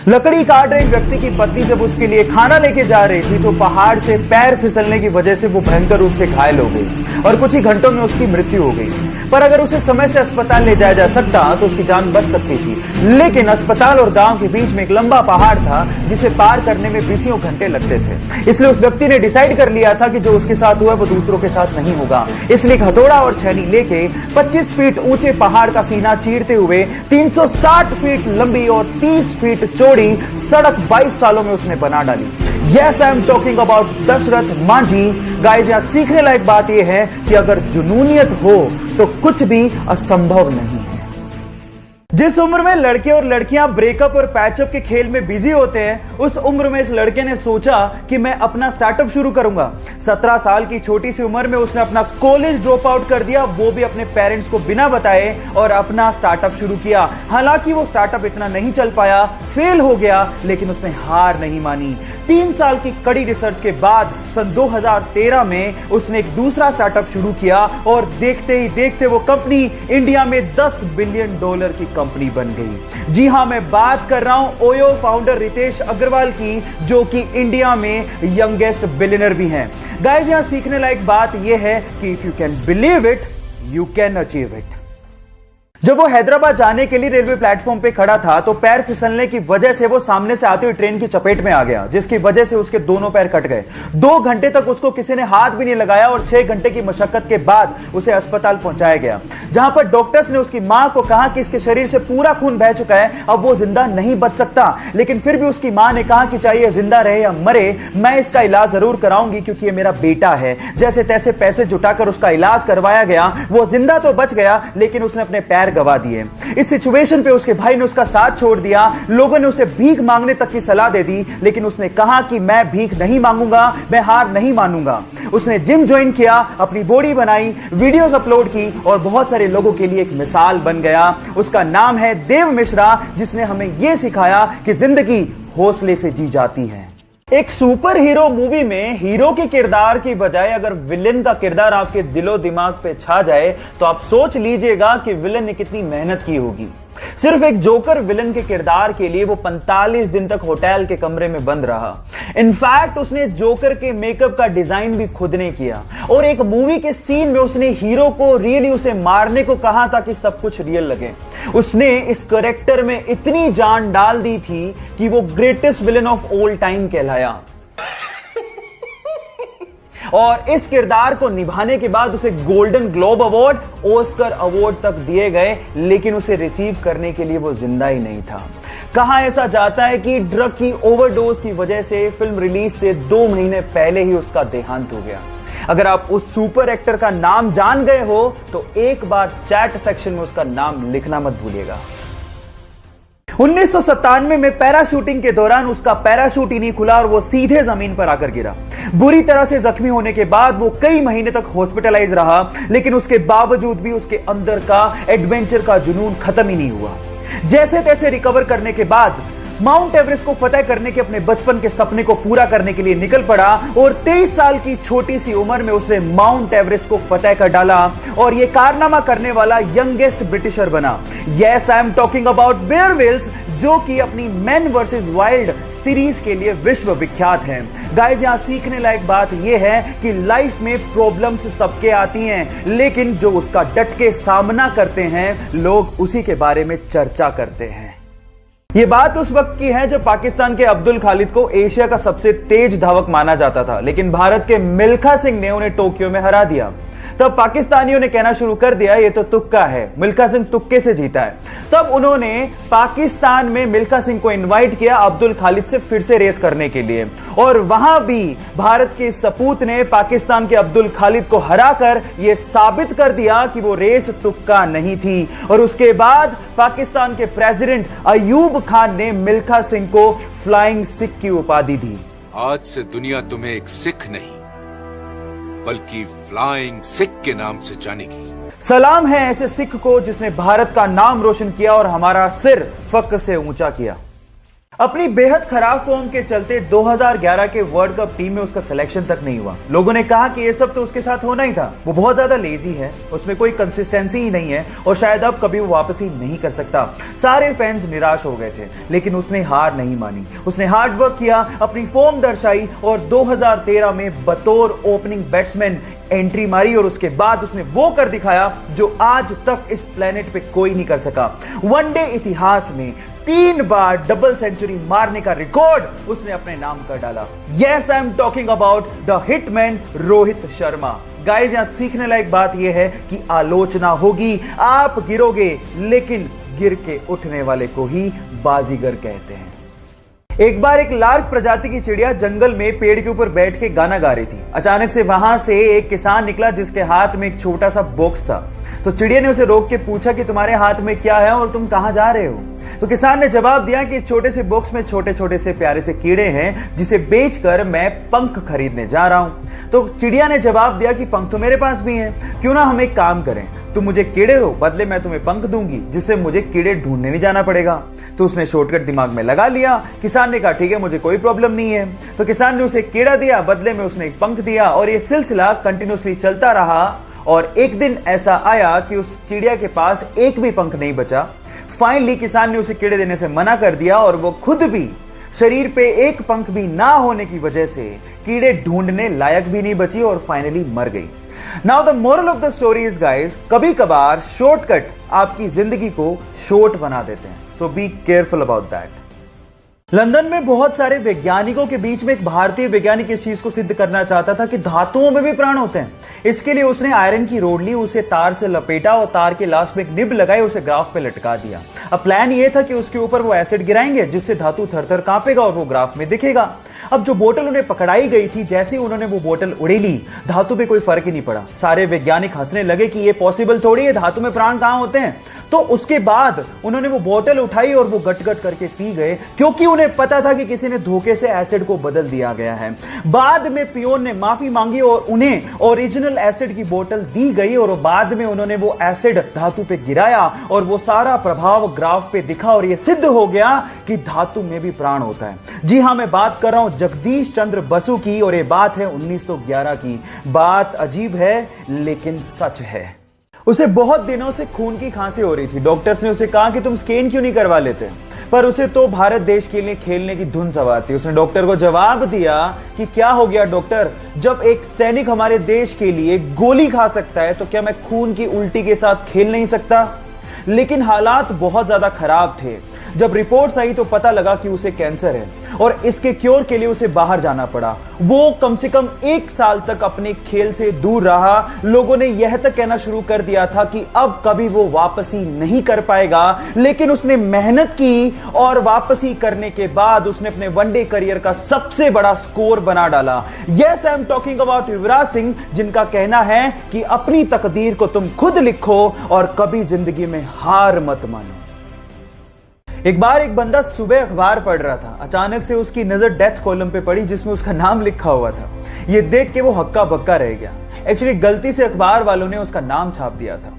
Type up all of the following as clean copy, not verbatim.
लकड़ी काट रहे व्यक्ति की पत्नी जब उसके लिए खाना लेके जा रही थी तो पहाड़ से पैर फिसलने की वजह से वो भयंकर रूप से घायल हो गई और कुछ ही घंटों में उसकी मृत्यु हो गई। पर अगर उसे समय से अस्पताल ले जाया जा सकता तो उसकी जान बच सकती थी, लेकिन अस्पताल और गांव के बीच में एक लंबा पहाड़ था जिसे पार करने में बीसियों घंटे लगते थे। इसलिए उस व्यक्ति ने डिसाइड कर लिया था कि जो उसके साथ हुआ वो दूसरों के साथ नहीं होगा। इसलिए हथौड़ा और छेनी लेके 25 फीट ऊंचे पहाड़ का सीना चीरते हुए 360 फीट लंबी और 30 फीट चौड़ी सड़क 22 सालों में उसने बना डाली। Yes, I am talking about Dashrath Manjhi. Guys, यहां सीखने लायक बात यह है कि अगर जुनूनियत हो तो कुछ भी असंभव नहीं है। जिस उम्र में लड़के और लड़कियां ब्रेकअप और पैचअप के खेल में बिजी होते हैं, उस उम्र में इस लड़के ने सोचा कि मैं अपना स्टार्टअप शुरू करूंगा। 17 साल की छोटी सी उम्र में उसने अपना कॉलेज ड्रॉप आउट कर दिया, वो भी अपने पेरेंट्स को बिना बताए, और अपना स्टार्टअप शुरू किया। हालांकि वो स्टार्टअप इतना नहीं चल पाया, फेल हो गया, लेकिन उसने हार नहीं मानी। 3 साल की कड़ी रिसर्च के बाद सन 2013 में उसने एक दूसरा स्टार्टअप शुरू किया और देखते ही देखते वो कंपनी इंडिया में $10 बिलियन की कंपनी बन गई। जी हां, मैं बात कर रहा हूं ओयो फाउंडर रितेश अग्रवाल की, जो कि इंडिया में यंगेस्ट बिलियनर भी हैं। गाइस, यहां सीखने लायक बात यह है कि if you can believe it, you can achieve it. जब वो हैदराबाद जाने के लिए रेलवे प्लेटफॉर्म पे खड़ा था तो पैर फिसलने की वजह से वो सामने से आती हुई ट्रेन की चपेट में आ गया, जिसकी वजह से उसके दोनों पैर कट गए। 2 घंटे तक उसको किसी ने हाथ भी नहीं लगाया और 6 घंटे की मशक्कत के बाद उसे अस्पताल पहुंचाया गया, जहां पर डॉक्टर्स ने उसकी मां को कहा कि इसके शरीर से पूरा खून बह चुका है, अब वो जिंदा नहीं बच सकता। लेकिन फिर भी उसकी मां ने कहा कि चाहे जिंदा रहे या मरे, मैं इसका इलाज जरूर कराऊंगी क्योंकि ये मेरा बेटा है। जैसे तैसे पैसे जुटाकर उसका इलाज करवाया गया। वो जिंदा तो बच गया, लेकिन उसने अपने पैर गवा दिए। इस सिचुएशन पे उसके भाई ने उसका साथ छोड़ दिया। लोगों ने उसे भीख मांगने तक की सलाह दे दी, लेकिन उसने कहा कि मैं भीख नहीं मांगूंगा, मैं हार नहीं मानूंगा। उसने जिम ज्वाइन किया, अपनी बॉडी बनाई, वीडियोस अपलोड की और बहुत सारे लोगों के लिए एक मिसाल बन गया। उसका नाम है देव मिश्रा, जिसने हमें यह सिखाया कि जिंदगी हौसले से जी जाती है। एक सुपर हीरो मूवी में हीरो के किरदार की बजाय अगर विलेन का किरदार आपके दिलो दिमाग पे छा जाए तो आप सोच लीजिएगा कि विलेन ने कितनी मेहनत की होगी। सिर्फ एक जोकर विलेन के किरदार के लिए वो 45 दिन तक होटल के कमरे में बंद रहा। इनफैक्ट उसने जोकर के मेकअप का डिजाइन भी खुद ने किया और एक मूवी के सीन में उसने हीरो को रियली उसे मारने को कहा ताकि सब कुछ रियल लगे। उसने इस कैरेक्टर में इतनी जान डाल दी थी कि वो greatest villain of all time कहलाया। और इस किरदार को निभाने के बाद उसे golden globe award, Oscar award तक दिए गए, लेकिन उसे रिसीव करने के लिए वो जिंदा ही नहीं था। कहा ऐसा जाता है कि ड्रग की ओवरडोज की वजह से फिल्म रिलीज से 2 महीने पहले ही उसका देहांत हो गया। अगर आप उस सुपर एक्टर का नाम जान गए हो तो एक बार चैट सेक्शन में उसका नाम लिखना मत भूलिएगा। 1997 में पैराशूटिंग के दौरान उसका पैराशूट ही नहीं खुला और वो सीधे जमीन पर आकर गिरा। बुरी तरह से जख्मी होने के बाद वो कई महीने तक हॉस्पिटलाइज रहा, लेकिन उसके बावजूद भी उसके अंदर का एडवेंचर का जुनून खत्म ही नहीं हुआ। जैसे तैसे रिकवर करने के बाद माउंट एवरेस्ट को फतेह करने के अपने बचपन के सपने को पूरा करने के लिए निकल पड़ा और 23 साल की छोटी सी उम्र में उसने माउंट एवरेस्ट को फतेह कर डाला और यह कारनामा करने वाला यंगेस्ट ब्रिटिशर बना। Yes, I am talking about Bear Grylls, जो कि अपनी मैन वर्सेस वाइल्ड सीरीज के लिए विश्व विख्यात हैं। गाइस, यहां सीखने लायक बात यह है कि लाइफ में प्रॉब्लम्स सबके आती हैं, लेकिन जो उसका डट के सामना करते हैं, लोग उसी के बारे में चर्चा करते हैं। यह बात उस वक्त की है जब पाकिस्तान के अब्दुल खालिद को एशिया का सबसे तेज धावक माना जाता था, लेकिन भारत के मिल्खा सिंह ने उन्हें टोक्यो में हरा दिया। तब पाकिस्तानियों ने कहना शुरू कर दिया ये तो तुक्का है, मिल्खा सिंह तुक्के से जीता है। तब उन्होंने पाकिस्तान में मिल्खा सिंह को इनवाइट किया अब्दुल खालिद से फिर से रेस करने के लिए, और वहां भी भारत के सपूत ने पाकिस्तान के अब्दुल खालिद को हराकर यह साबित कर दिया कि वो रेस तुक्का नहीं थी। और उसके बाद पाकिस्तान के प्रेसिडेंट अयूब खान ने मिल्खा सिंह को फ्लाइंग सिख की उपाधि दी। आज से दुनिया तुम्हें एक सिख नहीं बल्कि फ्लाइंग सिख के नाम से जानेगी। सलाम है ऐसे सिख को जिसने भारत का नाम रोशन किया और हमारा सिर फख्र से ऊंचा किया। अपनी बेहद खराब फॉर्म के चलते 2011 के वर्ल्ड कप टीम में उसका सिलेक्शन तक नहीं हुआ। लोगों ने कहा कि ये सब तो उसके साथ होना ही था, वो बहुत ज्यादा लेजी है, उसमें कोई कंसिस्टेंसी ही नहीं है और शायद अब कभी वो वापसी नहीं कर सकता। सारे फैंस निराश हो गए थे, लेकिन उसने हार नहीं मानी। उसने हार्ड वर्क किया, अपनी फॉर्म दर्शाई और 2013 में बतौर ओपनिंग बैट्समैन एंट्री मारी और उसके बाद उसने वो कर दिखाया जो आज तक इस प्लेनेट पे कोई नहीं कर सका। वनडे इतिहास में 3 बार डबल सेंचुरी मारने का रिकॉर्ड उसने अपने नाम कर डाला। Yes, I am talking about the hitman Rohit Sharma. Guys, यहां सीखने लायक बात यह है कि आलोचना होगी, आप गिरोगे, लेकिन गिर के उठने वाले को ही बाजीगर कहते हैं। एक बार एक लार्क प्रजाति की चिड़िया जंगल में पेड़ के ऊपर बैठ के गाना गा रही थी। अचानक से वहां से एक किसान निकला जिसके हाथ में एक छोटा सा बॉक्स था। तो चिड़िया ने उसे रोक के पूछा कि तुम्हारे हाथ में क्या है और तुम कहां जा रहे हो। तो किसान ने जवाब दिया कि इस छोटे से बॉक्स में छोटे छोटे से प्यारे से कीड़े हैं जिसे बेचकर मैं पंख खरीदने जा रहा हूं। तो चिड़िया ने जवाब दिया कि पंख तो मेरे पास भी हैं, क्यों ना हम एक काम करें, तुम मुझे कीड़े दो, बदले मैं तुम्हें पंख दूंगी जिससे मुझे कीड़े ढूंढने नहीं जाना पड़ेगा। तो उसने शॉर्टकट दिमाग में लगा लिया। किसान ने कहा ठीक है, मुझे कोई प्रॉब्लम नहीं है। तो किसान ने उसे कीड़ा दिया, बदले में उसने एक पंख दिया और यह सिलसिला कंटिन्यूसली चलता रहा। और एक दिन ऐसा आया कि उस चिड़िया के पास एक भी पंख नहीं बचा। फाइनली किसान ने उसे कीड़े देने से मना कर दिया और वो खुद भी शरीर पे एक पंख भी ना होने की वजह से कीड़े ढूंढने लायक भी नहीं बची और फाइनली मर गई। Now the moral of the story is guys, कभी कभार शॉर्टकट आपकी जिंदगी को शॉर्ट बना देते हैं, so be careful about that. London में बहुत सारे वैज्ञानिकों के बीच में एक भारतीय वैज्ञानिक इस चीज को सिद्ध करना चाहता था कि धातुओं में भी प्राण होते हैं। इसके लिए उसने आयरन की रोड ली, उसे तार से लपेटा और तार के लास्ट में एक निब लगाई, उसे ग्राफ पे लटका दिया। अब प्लान ये था कि उसके ऊपर वो एसिड गिराएंगे जिससे धातु थर-थर कांपेगा और वो ग्राफ में दिखेगा। अब जो बोतल उन्हें पकड़ाई गई थी, जैसे ही उन्होंने वो बोतल उड़ेली, धातु पे कोई फर्क ही नहीं पड़ा। सारे वैज्ञानिक हंसने लगे कि ये पॉसिबल थोड़ी है, धातु में प्राण कहां होते हैं। तो उसके बाद उन्होंने वो बोतल उठाई और वो गट-गट करके पी गए, क्योंकि उन्हें पता था कि किसी ने धोखे से एसिड को बदल दिया गया है। बाद में पियोन ने माफी मांगी और उन्हें ओरिजिनल एसिड की बोतल दी गई और बाद में उन्होंने वो एसिड धातु पे गिराया और वो सारा प्रभाव ग्राफ पे दिखा और ये सिद्ध हो गया कि धातु में भी प्राण होता है। जी हां, मैं बात कर रहा हूं जगदीश चंद्र बसु की और ये बात है 1911 की। बात अजीब है लेकिन सच है। उसे बहुत दिनों से खून की खांसी हो रही थी। डॉक्टर्स ने उसे कहा कि तुम स्कैन क्यों नहीं करवा लेते, पर उसे तो भारत देश के लिए खेलने की धुन सवार थी। उसने डॉक्टर को जवाब दिया कि क्या हो गया डॉक्टर, जब एक सैनिक हमारे देश के लिए गोली खा सकता है तो क्या मैं खून की उल्टी के साथ खेल नहीं सकता। लेकिन हालात बहुत ज्यादा खराब थे। जब रिपोर्ट्स आई तो पता लगा कि उसे कैंसर है और इसके क्योर के लिए उसे बाहर जाना पड़ा। वो कम से कम 1 साल तक अपने खेल से दूर रहा। लोगों ने यह तक कहना शुरू कर दिया था कि अब कभी वो वापसी नहीं कर पाएगा, लेकिन उसने मेहनत की और वापसी करने के बाद उसने अपने वनडे करियर का सबसे बड़ा स्कोर बना डाला। Yes, I am talking about Yuvraj Singh, जिनका कहना है कि अपनी तकदीर को तुम खुद लिखो और कभी जिंदगी में हार मत मानो। एक बार एक बंदा सुबह अखबार पढ़ रहा था। अचानक से उसकी नजर डेथ कॉलम पे पड़ी जिसमें उसका नाम लिखा हुआ था। यह देख के वो हक्का बक्का रह गया। एक्चुअली गलती से अखबार वालों ने उसका नाम छाप दिया था।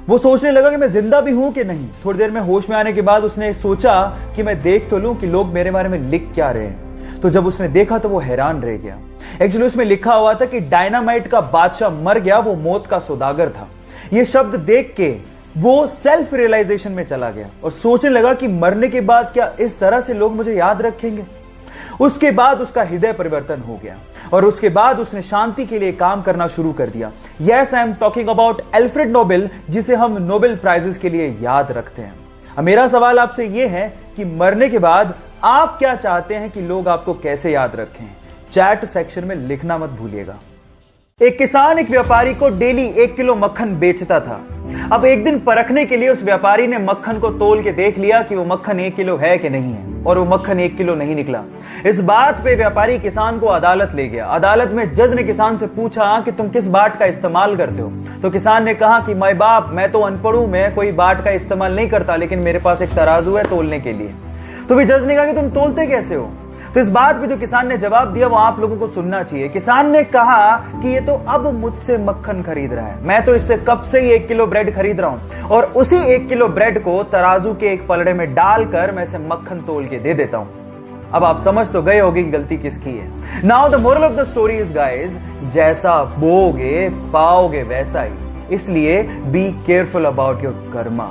वो सोचने लगा कि मैं जिंदा भी हूं कि नहीं। थोड़ी देर में होश में आने के बाद उसने सोचा कि मैं देख तो लूं कि लोग मेरे बारे में लिख क्या रहे हैं। तो जब उसने देखा तो वो हैरान रह गया। एक्चुअली उसमें लिखा हुआ था कि डायनामाइट का बादशाह मर गया, वो मौत का सौदागर था। ये शब्द देख के वो सेल्फ रियलाइजेशन में चला गया और सोचने लगा कि मरने के बाद क्या इस तरह से लोग मुझे याद रखेंगे। उसके बाद उसका हृदय परिवर्तन हो गया और उसके बाद उसने शांति के लिए काम करना शुरू कर दिया। Yes, I am talking about Alfred Nobel, जिसे हम नोबेल प्राइजेस के लिए याद रखते हैं। अब मेरा सवाल आपसे यह है कि मरने के बाद आप क्या चाहते हैं कि लोग आपको कैसे याद रखें? चैट सेक्शन में लिखना मत भूलिएगा। एक किसान एक व्यापारी को डेली 1 किलो मक्खन बेचता था। अब एक दिन परखने के लिए उस व्यापारी ने मक्खन को तोल के देख लिया कि वो मक्खन 1 किलो है कि नहीं है, और वो मक्खन 1 किलो नहीं निकला। इस बात पे व्यापारी किसान को अदालत ले गया। अदालत में जज ने किसान से पूछा कि तुम किस बाट का इस्तेमाल करते हो। तो किसान ने कहा कि माय बाप, मैं तो अनपढ़ हूं, मैं कोई बाट का इस्तेमाल नहीं करता, लेकिन मेरे पास एक तराजू है तोलने के लिए। तो भी जज ने कहा कि तुम तोलते कैसे हो? तो इस बात पे जो किसान ने जवाब दिया वो आप लोगों को सुनना चाहिए। किसान ने कहा कि ये तो अब मुझसे मक्खन खरीद रहा है, मैं तो इससे कब से ही 1 किलो ब्रेड खरीद रहा हूं और उसी 1 किलो ब्रेड को तराजू के एक पलड़े में डालकर मैं इसे मक्खन तोल के दे देता हूं। अब आप समझ तो गए होंगे कि गलती किसकी है। Now the moral of the story is guys, जैसा बोओगे पाओगे वैसा ही, इसलिए B careful about your Karma.